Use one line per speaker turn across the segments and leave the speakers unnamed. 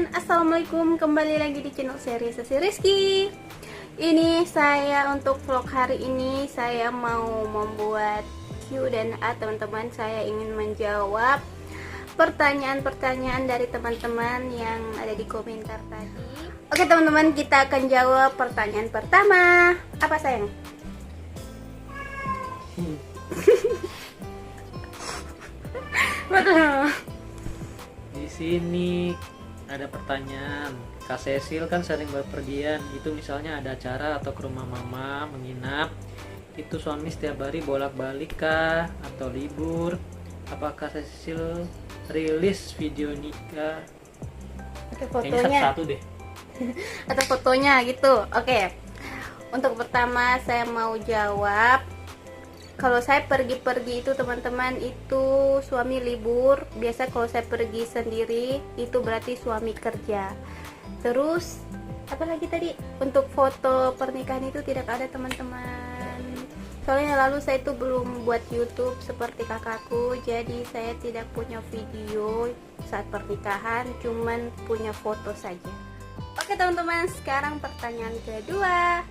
Assalamualaikum, kembali lagi di channel Sesi Rizky. Ini saya untuk vlog hari ini saya mau membuat Q&A teman-teman. Saya ingin menjawab pertanyaan-pertanyaan dari teman-teman yang ada di komentar tadi. Oke teman-teman, kita akan jawab pertanyaan pertama. Apa sayang? Betul.
Di sini ada pertanyaan, Kak Cecil kan sering berpergian, itu misalnya ada acara atau ke rumah mama menginap, itu suami setiap hari bolak-balik kah atau libur? Apakah Cecil rilis video nikah?
Oke,
Kayaknya
fotonya
satu deh.
atau fotonya gitu. Oke. Untuk pertama saya mau jawab, kalau saya pergi-pergi itu teman-teman itu suami libur. Biasa kalau saya pergi sendiri itu berarti suami kerja. Terus apa lagi tadi? Untuk foto pernikahan itu tidak ada teman-teman. Soalnya lalu saya itu belum buat YouTube seperti kakakku, jadi saya tidak punya video saat pernikahan, cuman punya foto saja. Oke teman-teman, sekarang pertanyaan kedua.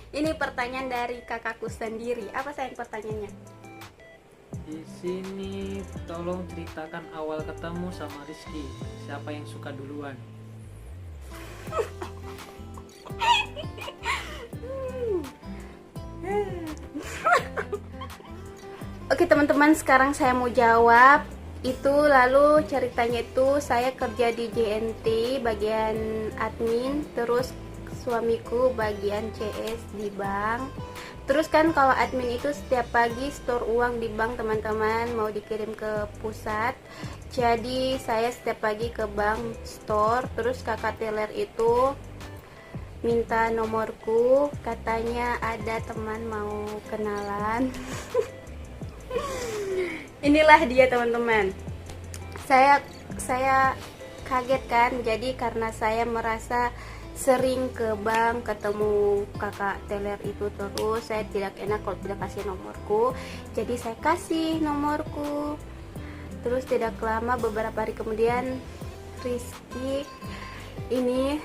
Ini pertanyaan dari kakakku sendiri. Apa sayang pertanyaannya?
Di sini tolong ceritakan awal ketemu sama Rizky. Siapa yang suka duluan?
Oke teman-teman, sekarang saya mau jawab. Itu lalu ceritanya itu saya kerja di JNT bagian admin, terus suamiku bagian CS di bank. Terus kan kalau admin itu setiap pagi store uang di bank teman-teman, mau dikirim ke pusat. Jadi saya setiap pagi ke bank store. Terus kakak teller itu minta nomorku, katanya ada teman mau kenalan. Inilah dia teman-teman. Saya kaget kan, jadi karena saya merasa sering ke bank ketemu kakak teller itu, terus saya tidak enak kalau tidak kasih nomorku, jadi saya kasih nomorku. Terus tidak lama, beberapa hari kemudian Rizky ini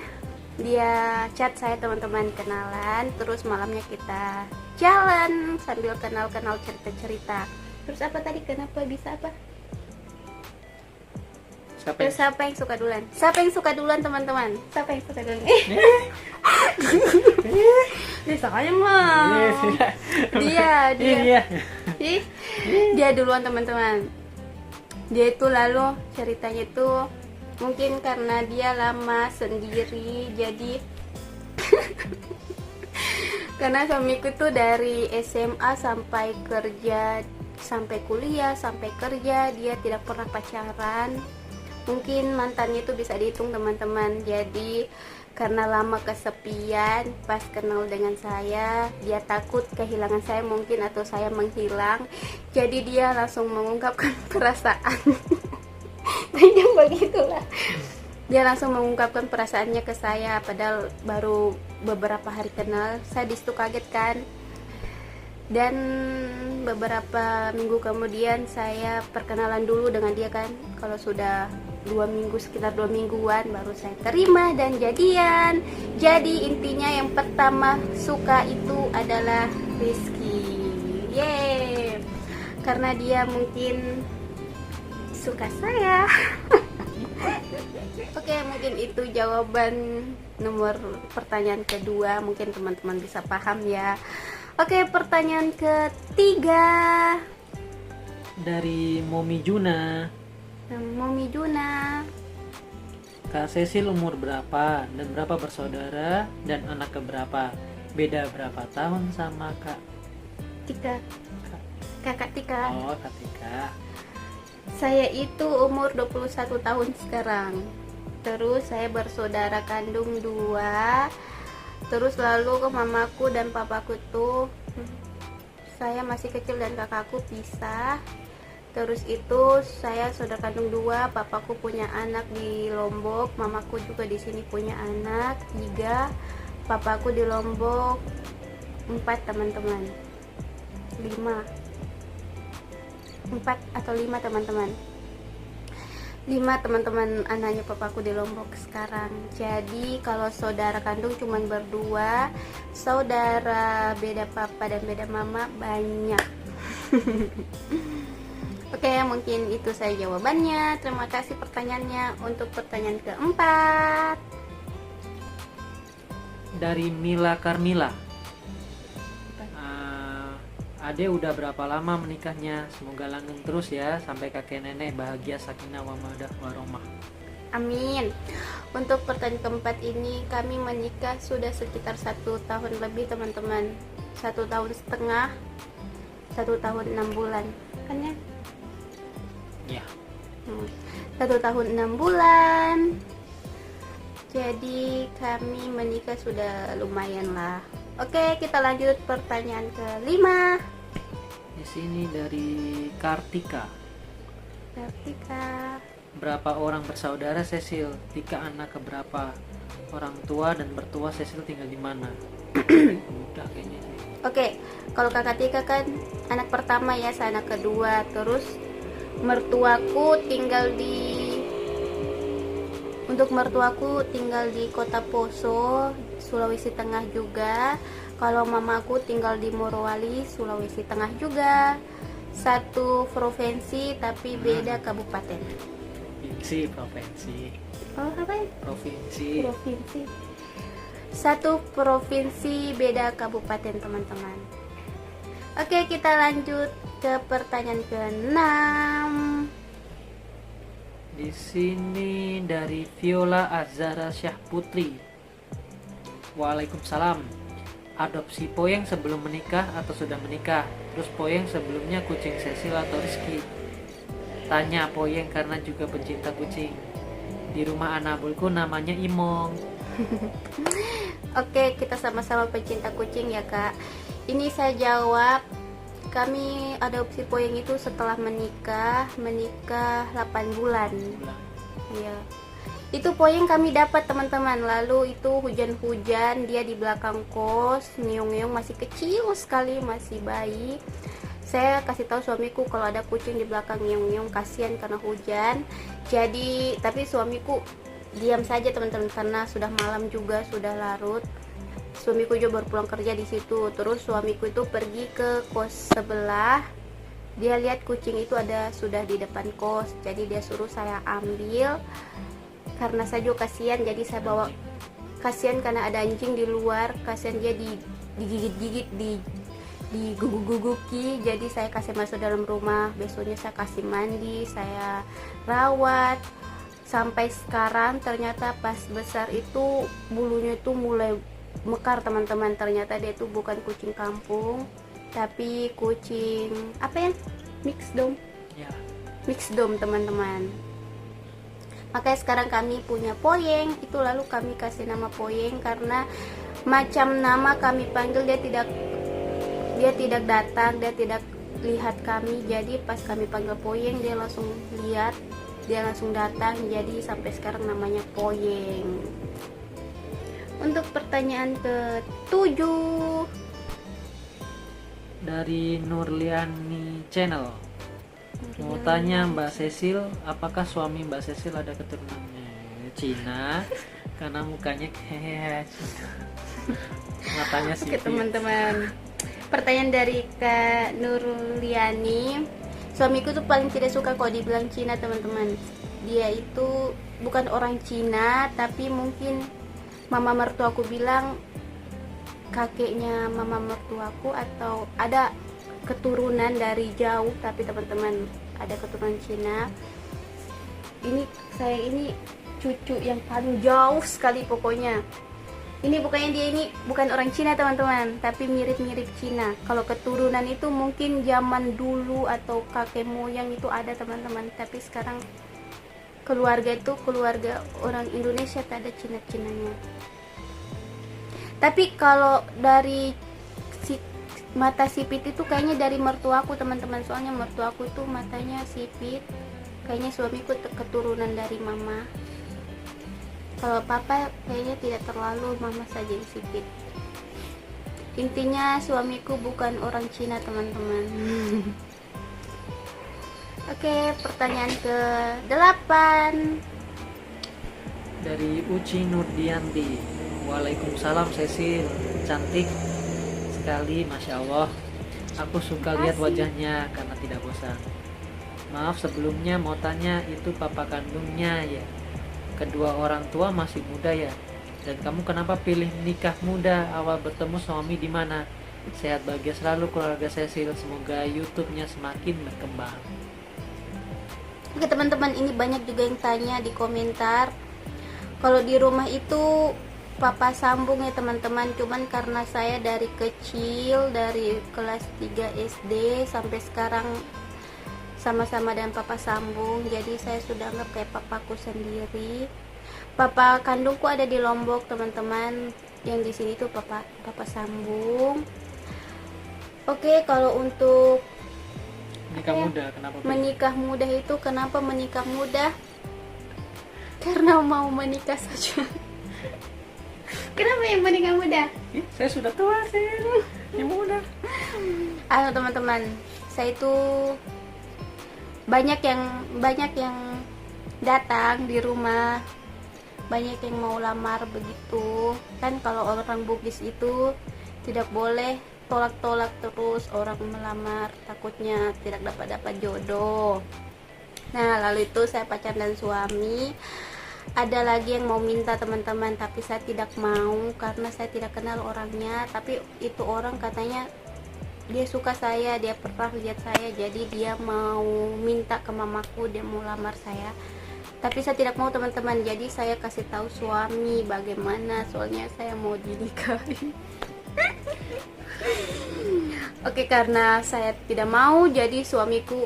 dia chat saya teman-teman, kenalan. Terus malamnya kita jalan sambil kenal-kenal, cerita-cerita. Terus apa tadi, kenapa bisa apa? Siapa yang suka duluan? Siapa yang suka duluan teman-teman? Siapa yang suka duluan? Sakanya mah. Dia duluan teman-teman. Dia itu lalu ceritanya itu mungkin karena dia lama sendiri, jadi karena suamiku tuh dari SMA sampai kerja, sampai kuliah, sampai kerja, dia tidak pernah pacaran. Mungkin mantannya itu bisa dihitung teman-teman. Jadi karena lama kesepian, pas kenal dengan saya, dia takut kehilangan saya mungkin, atau saya menghilang. Jadi dia langsung mengungkapkan perasaan. Kayaknya begitulah. Dia langsung mengungkapkan perasaannya ke saya, padahal baru beberapa hari kenal. Saya disitu kaget kan. Dan beberapa minggu kemudian saya perkenalan dulu dengan dia kan. Kalau sudah 2 minggu, sekitar 2 mingguan baru saya terima dan jadian. Jadi intinya yang pertama suka itu adalah Rizky. Yeay. Karena dia mungkin suka saya. Oke, mungkin itu jawaban nomor pertanyaan kedua. Mungkin teman-teman bisa paham ya. Oke, pertanyaan ketiga
dari Momi Juna. Kak Cecil umur berapa dan berapa bersaudara dan anak keberapa? Beda berapa tahun sama Kak
Tika?
Oh, Kak Tika.
Saya itu umur 21 tahun sekarang. Terus saya bersaudara kandung 2. Terus lalu ke mamaku dan papaku tuh saya masih kecil dan kakakku pisah. Terus itu saya saudara kandung 2, papaku punya anak di Lombok, mamaku juga di sini punya anak 3, papaku di Lombok 4 teman-teman. 4 atau 5 teman-teman. 5 teman-teman anaknya papaku di Lombok sekarang. Jadi kalau saudara kandung cuman berdua, saudara beda papa dan beda mama banyak. Oke, mungkin itu saya jawabannya. Terima kasih pertanyaannya. Untuk pertanyaan keempat
dari Mila Karmila. Ade udah berapa lama menikahnya? Semoga langgeng terus ya sampai kakek nenek bahagia sakinah wamadah warahmah.
Amin. Untuk pertanyaan keempat ini kami menikah sudah sekitar 1 tahun lebih teman-teman. 1 tahun setengah, 1 tahun 6 bulan kan ya?
Ya.
1 tahun 6 bulan. Jadi kami menikah sudah lumayan lah. Oke, kita lanjut pertanyaan kelima.
Di sini dari Kartika. Berapa orang bersaudara Cecil? Tika anak keberapa? Orang tua dan mertua Cecil tinggal di mana? Udah kayaknya.
Oke, kalau kakak Tika kan anak pertama ya, saya anak kedua. Terus mertuaku tinggal di Kota Poso, Sulawesi Tengah juga. Kalau mamaku tinggal di Morowali, Sulawesi Tengah juga. Satu provinsi tapi beda kabupaten.
Provinsi.
Oh, apa ya?
Provinsi.
Satu provinsi beda kabupaten teman-teman. Oke, kita lanjut ke pertanyaan ke-6.
Di sini dari Viola Azara Syah Putri. Waalaikumsalam. Adopsi Poyeng sebelum menikah atau sudah menikah? Terus Poyeng sebelumnya kucing Cecil atau Rizky? Tanya Poyeng karena juga pencinta kucing. Di rumah Anabulku namanya Imong.
Oke, kita sama-sama pencinta kucing ya kak. Ini saya jawab. Kami adopsi Poyeng itu setelah menikah 8 bulan. Iya. Itu Poyeng kami dapat teman-teman. Lalu itu hujan-hujan, dia di belakang kos, ngiung-ngiung, masih kecil sekali, masih bayi. Saya kasih tahu suamiku kalau ada kucing di belakang ngiung-ngiung, kasihan karena hujan. Jadi, tapi suamiku diam saja teman-teman karena sudah malam juga, sudah larut. Suamiku juga baru pulang kerja di situ. Terus suamiku itu pergi ke kos sebelah. Dia lihat kucing itu sudah di depan kos. Jadi dia suruh saya ambil. Karena saya juga kasihan, jadi saya bawa. Kasihan karena ada anjing di luar, kasihan dia digigit-gigit, diguguki. Jadi saya kasih masuk dalam rumah. Besoknya saya kasih mandi, saya rawat. Sampai sekarang ternyata pas besar itu bulunya itu mulai mekar teman-teman. Ternyata dia itu bukan kucing kampung, tapi kucing apa ya? Mixed dom.
Ya.
Mixed dom teman-teman. Makanya sekarang kami punya Poyeng. Itu lalu kami kasih nama Poyeng karena macam nama kami panggil dia tidak datang, dia tidak lihat kami. Jadi pas kami panggil Poyeng dia langsung lihat, dia langsung datang. Jadi sampai sekarang namanya Poyeng. Untuk pertanyaan ke-7 dari
Nurliani Channel. Mau tanya Mbak Cecil, apakah suami Mbak Cecil ada keturunannya Cina? Karena mukanya kayak matanya sipit.
Oke teman-teman, pertanyaan dari Kak Nurliani. Suamiku tuh paling tidak suka kalau dibilang Cina teman-teman. Dia itu bukan orang Cina, tapi mungkin mama mertuaku bilang kakeknya mama mertuaku atau ada keturunan dari jauh, tapi teman-teman ada keturunan Cina. Ini cucu yang paling jauh sekali pokoknya. Ini bukannya dia ini bukan orang Cina teman-teman, tapi mirip-mirip Cina. Kalau keturunan itu mungkin zaman dulu atau kakek moyang itu ada teman-teman, tapi sekarang keluarga itu keluarga orang Indonesia, tak ada Cina-Cinanya. Tapi kalau dari mata sipit itu kayaknya dari mertuaku teman-teman, soalnya mertuaku itu matanya sipit. Kayaknya suamiku keturunan dari mama. Kalau papa kayaknya tidak terlalu, mama saja yang sipit. Intinya suamiku bukan orang Cina teman-teman. Oke, pertanyaan ke-8.
Dari Uci Nurdianti. Waalaikumsalam Cecil, cantik sekali, Masya Allah. Aku suka lihat wajahnya karena tidak bosan. Maaf sebelumnya mau tanya, itu papa kandungnya ya? Kedua orang tua masih muda ya? Dan kamu kenapa pilih nikah muda? Awal bertemu suami di mana? Sehat bahagia selalu keluarga Cecil. Semoga YouTube-nya semakin berkembang.
Oke teman-teman, ini banyak juga yang tanya di komentar. Kalau di rumah itu papa sambung ya teman-teman. Cuman karena saya dari kecil, dari kelas 3 SD sampai sekarang sama-sama dengan papa sambung, jadi saya sudah anggap kayak papaku sendiri. Papa kandungku ada di Lombok teman-teman. Yang di sini tuh papa sambung. Oke, kalau untuk
Nikah muda, kenapa?
menikah muda itu, kenapa menikah muda? Karena mau menikah saja. Kenapa yang menikah muda?
Saya sudah tua sih, yang muda.
Halo teman-teman, saya itu banyak yang datang di rumah, banyak yang mau lamar begitu kan. Kalau orang Bugis itu tidak boleh tolak-tolak terus orang melamar, takutnya tidak dapat jodoh. Nah, lalu itu saya pacaran dan suami. Ada lagi yang mau minta teman-teman, tapi saya tidak mau karena saya tidak kenal orangnya. Tapi itu orang katanya dia suka saya, dia pernah lihat saya, jadi dia mau minta ke mamaku, dia mau lamar saya. Tapi saya tidak mau teman-teman, jadi saya kasih tahu suami bagaimana, soalnya saya mau dinikahi. Oke, karena saya tidak mau, jadi suamiku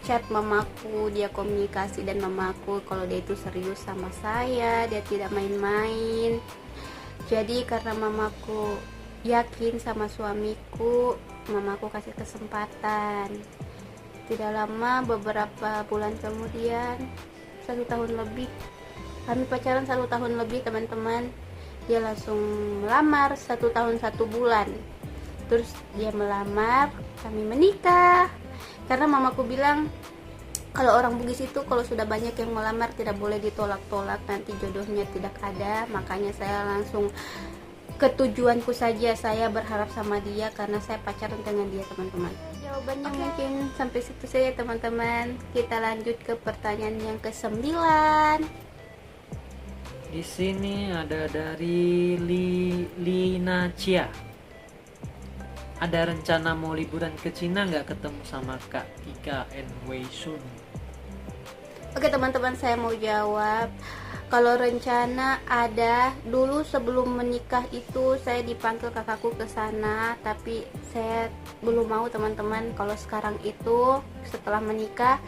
chat mamaku, dia komunikasi dan mamaku kalau dia itu serius sama saya, dia tidak main-main. Jadi karena mamaku yakin sama suamiku, mamaku kasih kesempatan. Tidak lama, beberapa bulan kemudian, 1 tahun lebih, kami pacaran 1 tahun lebih teman-teman, dia langsung melamar 1 tahun 1 bulan. Terus dia melamar, kami menikah. Karena mamaku bilang kalau orang Bugis itu kalau sudah banyak yang melamar tidak boleh ditolak-tolak, nanti jodohnya tidak ada. Makanya saya langsung ke tujuanku saja, saya berharap sama dia karena saya pacaran dengan dia teman-teman. Jawabannya mungkin sampai situ saja teman-teman. Kita lanjut ke pertanyaan yang ke-9.
Di sini ada dari Lina Cia. Ada rencana mau liburan ke Cina nggak, ketemu sama Kak Ika and Wei Sun?
Oke teman-teman, saya mau jawab. Kalau rencana ada, dulu sebelum menikah itu saya dipanggil kakakku ke sana, tapi saya belum mau teman-teman. Kalau sekarang itu setelah menikah,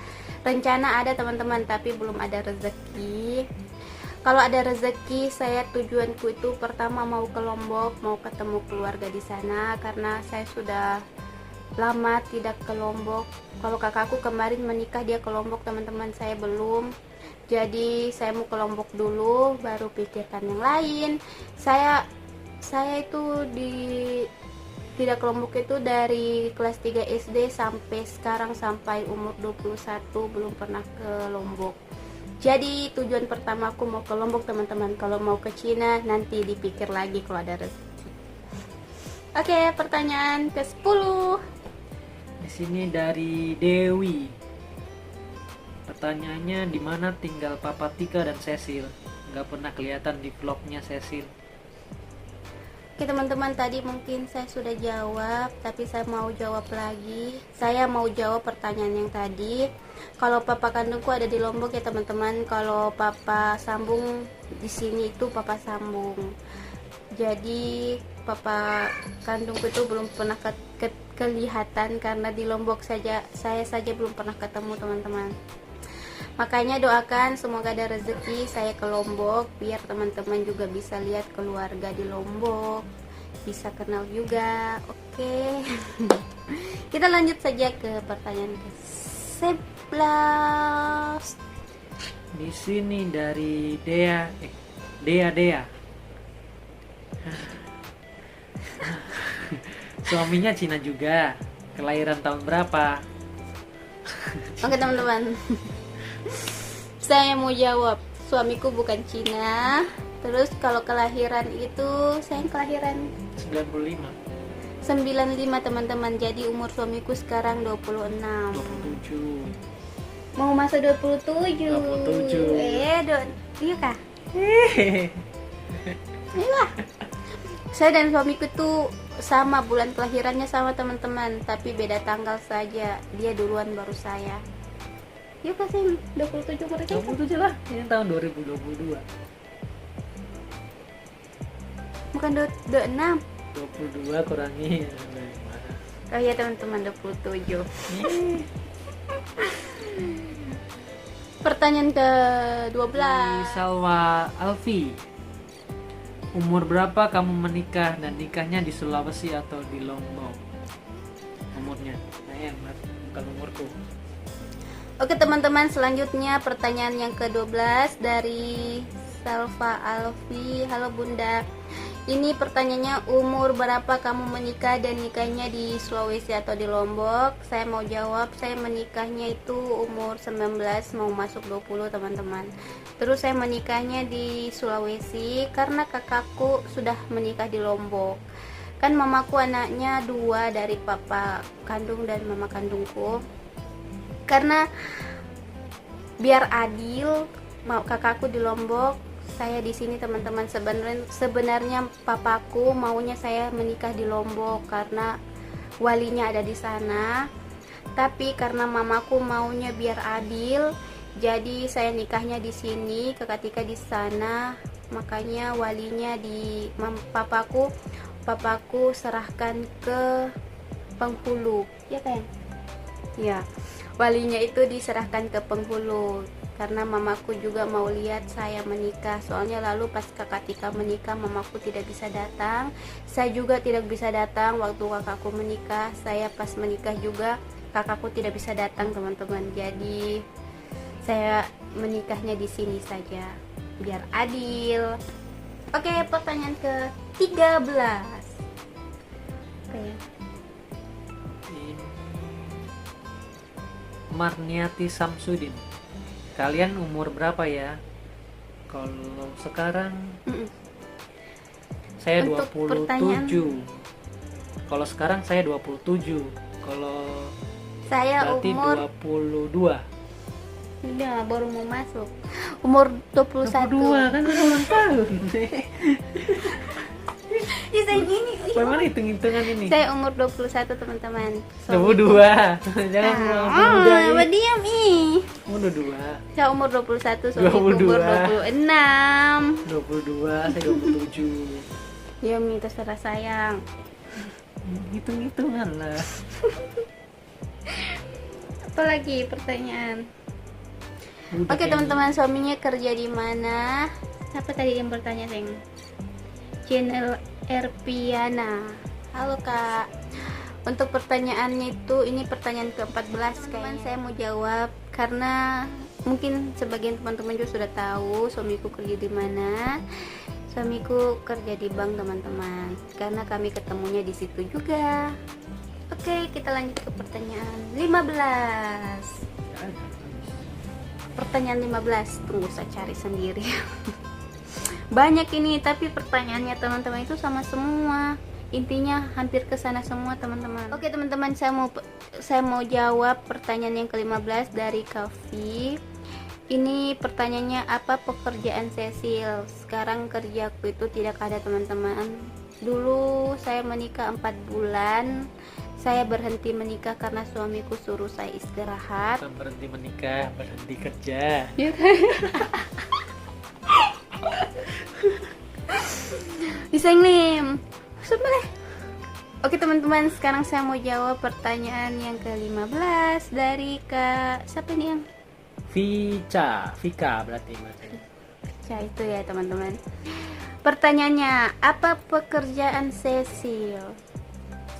rencana ada teman-teman, tapi belum ada rezeki. Kalau ada rezeki, saya tujuanku itu pertama mau ke Lombok, mau ketemu keluarga di sana karena saya sudah lama tidak ke Lombok. Kalau kakakku kemarin menikah dia ke Lombok teman-teman, saya belum. Jadi saya mau ke Lombok dulu, baru pikirkan yang lain. Saya itu tidak ke Lombok itu dari kelas 3 SD sampai sekarang, sampai umur 21 belum pernah ke Lombok. Jadi tujuan pertama aku mau ke Lombok teman-teman. Kalau mau ke Cina nanti dipikir lagi kalau ada rezeki. Oke, pertanyaan ke-10.
Di sini dari Dewi. Pertanyaannya, di mana tinggal Papa Tika dan Cecil? Nggak pernah kelihatan di vlognya Cecil.
Oke teman-teman, tadi mungkin saya sudah jawab, tapi saya mau jawab lagi. Saya mau jawab pertanyaan yang tadi. Kalau papa kandungku ada di Lombok ya teman-teman. Kalau papa sambung di sini itu papa sambung. Jadi papa kandungku itu belum pernah kelihatan karena di Lombok saja, saya saja belum pernah ketemu teman-teman. Makanya doakan semoga ada rezeki saya ke Lombok, biar teman-teman juga bisa lihat keluarga di Lombok, bisa kenal juga. Oke. Kita lanjut saja ke pertanyaan ke-11.
Di sini dari Dea. Suaminya Cina juga. Kelahiran tahun berapa?
Oke teman-teman. Saya mau jawab, suamiku bukan Cina. Terus kalau kelahiran itu, saya kelahiran
95.
95 teman-teman. Jadi umur suamiku sekarang 26.
27.
Mau masuk 27.
27.
Iya kah? Iya. Saya dan suamiku tuh sama, bulan kelahirannya sama teman-teman, tapi beda tanggal saja. Dia duluan baru saya. Iya kah sih 27 mereka?
27 lah. Ini tahun 2022.
Bukan 26.
22 kurangi.
Oh iya teman-teman, 27. Pertanyaan ke-12.
Salwa Alfi. Umur berapa kamu menikah dan nikahnya di Sulawesi atau di Lombok? Umurnya. Nah, bukan umurku.
Oke teman-teman, selanjutnya pertanyaan yang ke-12 dari Salva Alfi. Halo Bunda. Ini pertanyaannya, umur berapa kamu menikah dan nikahnya di Sulawesi atau di Lombok? Saya mau jawab, saya menikahnya itu umur 19 mau masuk 20 teman-teman. Terus saya menikahnya di Sulawesi karena kakakku sudah menikah di Lombok. Kan mamaku anaknya 2 dari papa kandung dan mama kandungku. Karena biar adil, kakakku di Lombok, saya di sini teman-teman. Sebenarnya papaku maunya saya menikah di Lombok karena walinya ada di sana. Tapi karena mamaku maunya biar adil, jadi saya nikahnya di sini, ketika di sana. Makanya walinya di papaku serahkan ke penghulu, ya kan? Ya, walinya itu diserahkan ke penghulu. Karena mamaku juga mau lihat saya menikah. Soalnya lalu pas kakak Tika menikah, mamaku tidak bisa datang. Saya juga tidak bisa datang waktu kakakku menikah. Saya pas menikah juga kakakku tidak bisa datang teman-teman. Jadi saya menikahnya di sini saja biar adil. Oke, pertanyaan ke-13. Oke.
Marniati Samsudin. Kalian umur berapa ya? Kalau sekarang saya
Untuk
27. Kalau sekarang saya 27. Kalau
Saya
berarti
umur
22.
udah baru mau masuk. Umur 21.
22 kan ulang tahun.
Ya saya gini.
Bagaimana hitung-hitungan ini?
Saya umur 21 teman-teman.
22. Jangan muda ya.
Diam ih.
Umur 22.
Saya umur 21, suamiku
22.
umur 26.
22, saya 27.
Ya Mi, terserah sayang.
Hitung-hitungan lah.
Apalagi pertanyaan?
Udah
Oke
kayaknya.
teman-teman, suaminya kerja di mana? Siapa tadi yang bertanya, Seng? Channel Erpiana. Halo Kak. Untuk pertanyaannya itu, ini pertanyaan ke-14 kayaknya. Saya mau jawab karena mungkin sebagian teman-teman juga sudah tahu suamiku kerja di mana. Suamiku kerja di bank teman-teman. Karena kami ketemunya di situ juga. Oke, kita lanjut ke pertanyaan 15. Pertanyaan 15, tunggu saya cari sendiri. Banyak ini, tapi pertanyaannya teman-teman itu sama semua. Intinya hampir ke sana semua teman-teman. Oke teman-teman, saya mau jawab pertanyaan yang ke-15 dari Kavi. Ini pertanyaannya, apa pekerjaan Cecil? Sekarang kerjaku itu tidak ada teman-teman. Dulu saya menikah 4 bulan. Saya berhenti menikah karena suamiku suruh saya istirahat.
Bukan berhenti menikah, berhenti kerja.
Bisa nih sebenarnya. Oke teman-teman, sekarang saya mau jawab pertanyaan yang ke-15 dari Kak siapa nih yang
Vika berarti.
Ya itu ya teman-teman. Pertanyaannya, apa pekerjaan Cecil?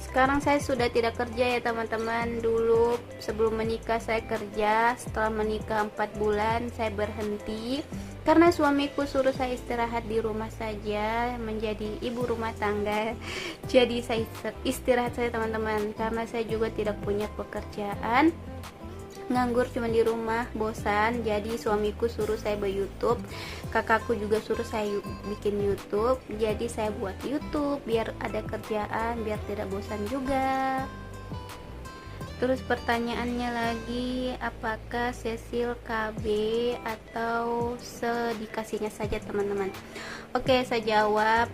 Sekarang saya sudah tidak kerja ya teman-teman. Dulu sebelum menikah saya kerja. Setelah menikah 4 bulan saya berhenti karena suamiku suruh saya istirahat di rumah saja, menjadi ibu rumah tangga. Jadi saya istirahat saja teman-teman, karena saya juga tidak punya pekerjaan. nganggur cuma di rumah, bosan. Jadi suamiku suruh saya be-YouTube, kakakku juga suruh saya bikin YouTube. Jadi saya buat YouTube biar ada kerjaan, biar tidak bosan juga. Terus pertanyaannya lagi, apakah Cecil KB atau sedikasihnya saja teman-teman? Oke, saya jawab.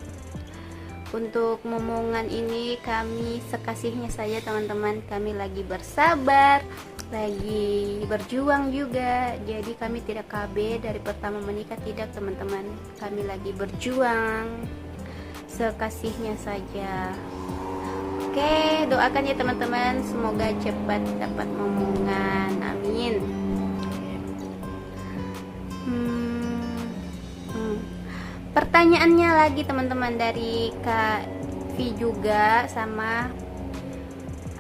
Untuk momongan ini kami sekasihnya saja teman-teman. Kami lagi bersabar, lagi berjuang juga. Jadi kami tidak KB dari pertama menikah, tidak teman-teman. Kami lagi berjuang, sekasihnya saja. Oke, doakan ya teman-teman, semoga cepat dapat momongan, amin. Pertanyaannya lagi teman-teman dari Kak V juga sama,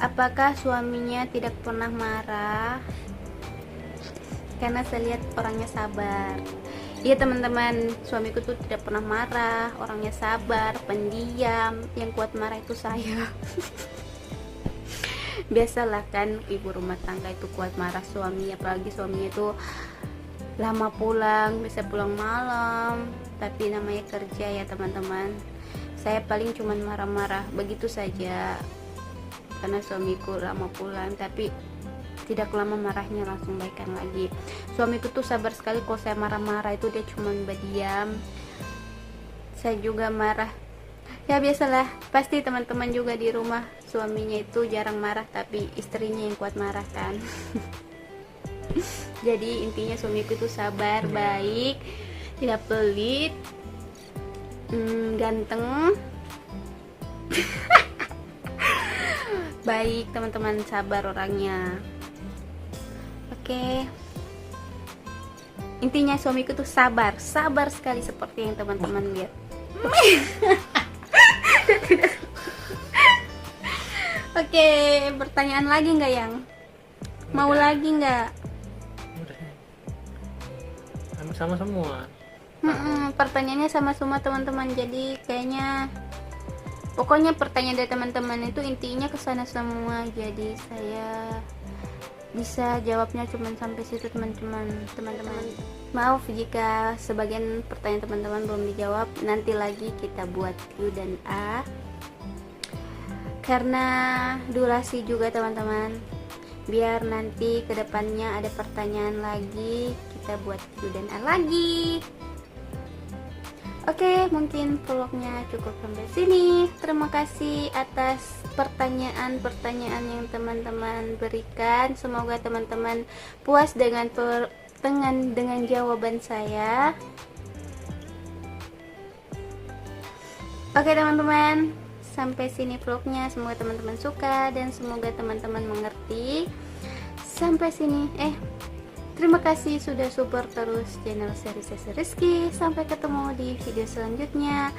apakah suaminya tidak pernah marah? Karena saya lihat orangnya sabar. Iya teman-teman, suamiku tuh tidak pernah marah, orangnya sabar, pendiam. Yang kuat marah itu saya. Biasalah kan ibu rumah tangga itu kuat marah suami, apalagi suaminya itu lama pulang, bisa pulang malam. Tapi namanya kerja ya teman-teman. Saya paling cuman marah-marah begitu saja, karena suamiku lama pulang. Tapi tidak lama marahnya langsung baikan lagi. Suamiku tuh sabar sekali. Kalau saya marah-marah itu dia cuman berdiam. Saya juga marah. Ya biasalah, pasti teman-teman juga di rumah suaminya itu jarang marah, tapi istrinya yang kuat marah kan. Jadi intinya suamiku itu sabar, baik, tidak pelit, ganteng. Baik teman-teman, sabar orangnya. Oke. Intinya suamiku tuh sabar sekali seperti yang teman-teman lihat. Oke, pertanyaan lagi nggak yang? Mau lagi nggak?
Sama semua.
Pertanyaannya sama semua teman-teman. Jadi kayaknya pokoknya pertanyaan dari teman-teman itu intinya ke sana semua. Jadi saya bisa jawabnya cuma sampai situ teman-teman. Maaf jika sebagian pertanyaan teman-teman belum dijawab. Nanti lagi kita buat Q dan A. Karena durasi juga teman-teman. Biar nanti kedepannya ada pertanyaan lagi, kita buat Q dan A lagi. Oke, mungkin vlognya cukup sampai sini. Terima kasih atas pertanyaan-pertanyaan yang teman-teman berikan. Semoga teman-teman puas dengan jawaban saya. Oke teman-teman, sampai sini vlognya. Semoga teman-teman suka dan semoga teman-teman mengerti. Sampai sini. Terima kasih sudah support terus channel Seri Sesi Rizky. Sampai ketemu di video selanjutnya.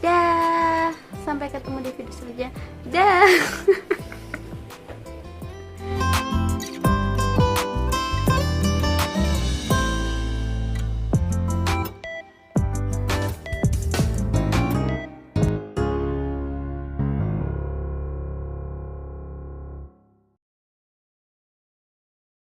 Dah. Sampai ketemu di video selanjutnya. Dah.